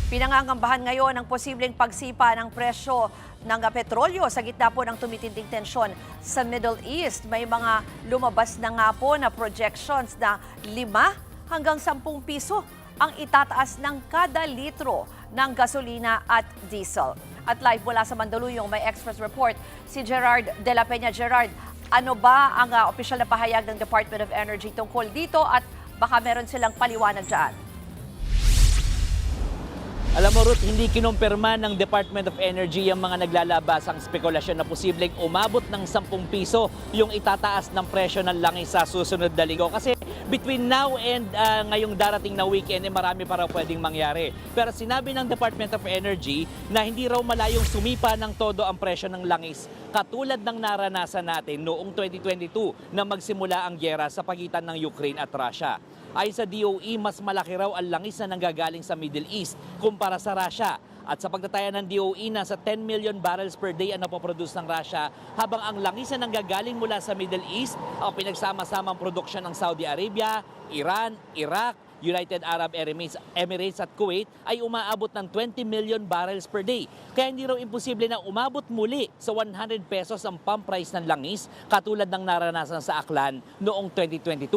Pinangangambahan ngayon ang posibleng pagsipa ng presyo ng petrolyo sa gitna po ng tumitinding tensyon sa Middle East. May mga lumabas na nga po na projections na 5 hanggang 10 piso ang itataas ng kada litro ng gasolina at diesel. At live mula sa Mandaluyong, may Express Report si Gerard De La Peña. Gerard, ano ba ang opisyal na pahayag ng Department of Energy tungkol dito at baka meron silang paliwanag dyan? Alam mo, Ruth, hindi kinumpirma ng Department of Energy ang mga naglalabasang spekulasyon na posibleng umabot ng 10 piso yung itataas ng presyo ng langis sa susunod na linggo. Kasi between now and ngayong darating na weekend, marami pa raw pwedeng mangyari. Pero sinabi ng Department of Energy na hindi raw malayong sumipa ng todo ang presyo ng langis katulad ng naranasan natin noong 2022 na magsimula ang gyera sa pagitan ng Ukraine at Russia. Ayon sa DOE, mas malaki raw ang langis na nanggagaling sa Middle East kumpara sa Russia. At sa pagtataya ng DOE, nasa 10 million barrels per day ang napoproduce ng Russia, habang ang langis na nanggagaling mula sa Middle East ang pinagsama-samang produksyon ng Saudi Arabia, Iran, Iraq, United Arab Emirates at Kuwait ay umaabot ng 20 million barrels per day. Kaya hindi raw imposible na umabot muli sa 100 pesos ang pump price ng langis katulad ng naranasan sa Aklan noong 2022.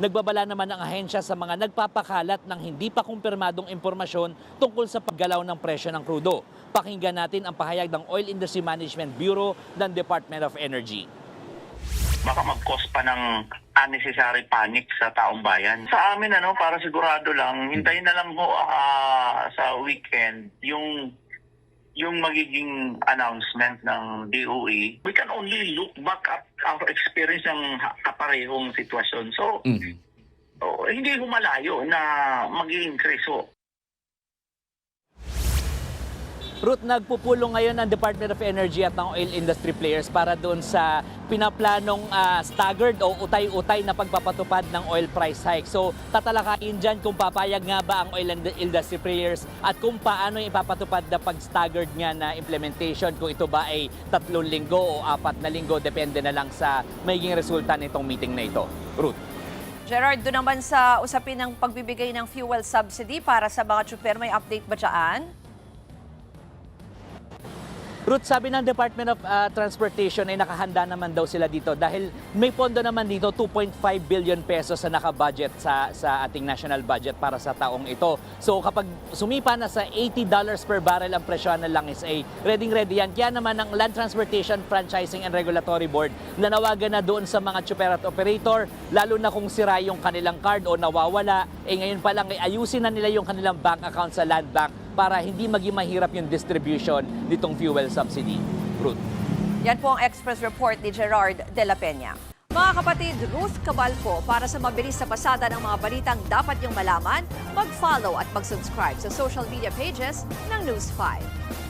Nagbabala naman ang ahensya sa mga nagpapakalat ng hindi pa kumpirmadong impormasyon tungkol sa paggalaw ng presyo ng krudo. Pakinggan natin ang pahayag ng Oil Industry Management Bureau ng Department of Energy. Baka mag-cause pa ng unnecessary panic sa taong bayan. Sa amin, para sigurado lang, hintayin na lang ho sa weekend yung magiging announcement ng DOE. We can only look back at our experience ng kaparehong sitwasyon. So, hindi humalayo na mag-i-increase ho. Ruth, nagpupulong ngayon ang Department of Energy at ng oil industry players para doon sa pinaplanong staggered o utay-utay na pagpapatupad ng oil price hike. So, tatalakayin dyan kung papayag nga ba ang oil industry players at kung paano ipapatupad na pag-staggered nga na implementation. Kung ito ba ay 3 linggo o 4 na linggo, depende na lang sa magiging resulta nitong meeting na ito. Ruth. Gerard, doon naman sa usapin ng pagbibigay ng fuel subsidy para sa mga tsuper, may update ba dyan? Ruth, sabi ng Department of Transportation ay nakahanda naman daw sila dito dahil may pondo naman dito 2.5 billion pesos na naka-budget sa ating national budget para sa taong ito. So kapag sumipa na sa $80 per barrel ang presyo ng langis ay ready yan. Kaya naman ang Land Transportation Franchising and Regulatory Board nanawagan na doon sa mga tsuper at operator, lalo na kung sira yung kanilang card o nawawala, ngayon pa lang ay ayusin na nila yung kanilang bank account sa Land Bank para hindi maging mahirap yung distribution nitong fuel subsidy. Ruth. Yan po ang Express Report ni Gerard De La Peña. Mga kapatid, Ruth Cabalco, para sa mabilis na pasada ng mga balitang dapat niyong malaman, mag-follow at mag-subscribe sa social media pages ng News 5.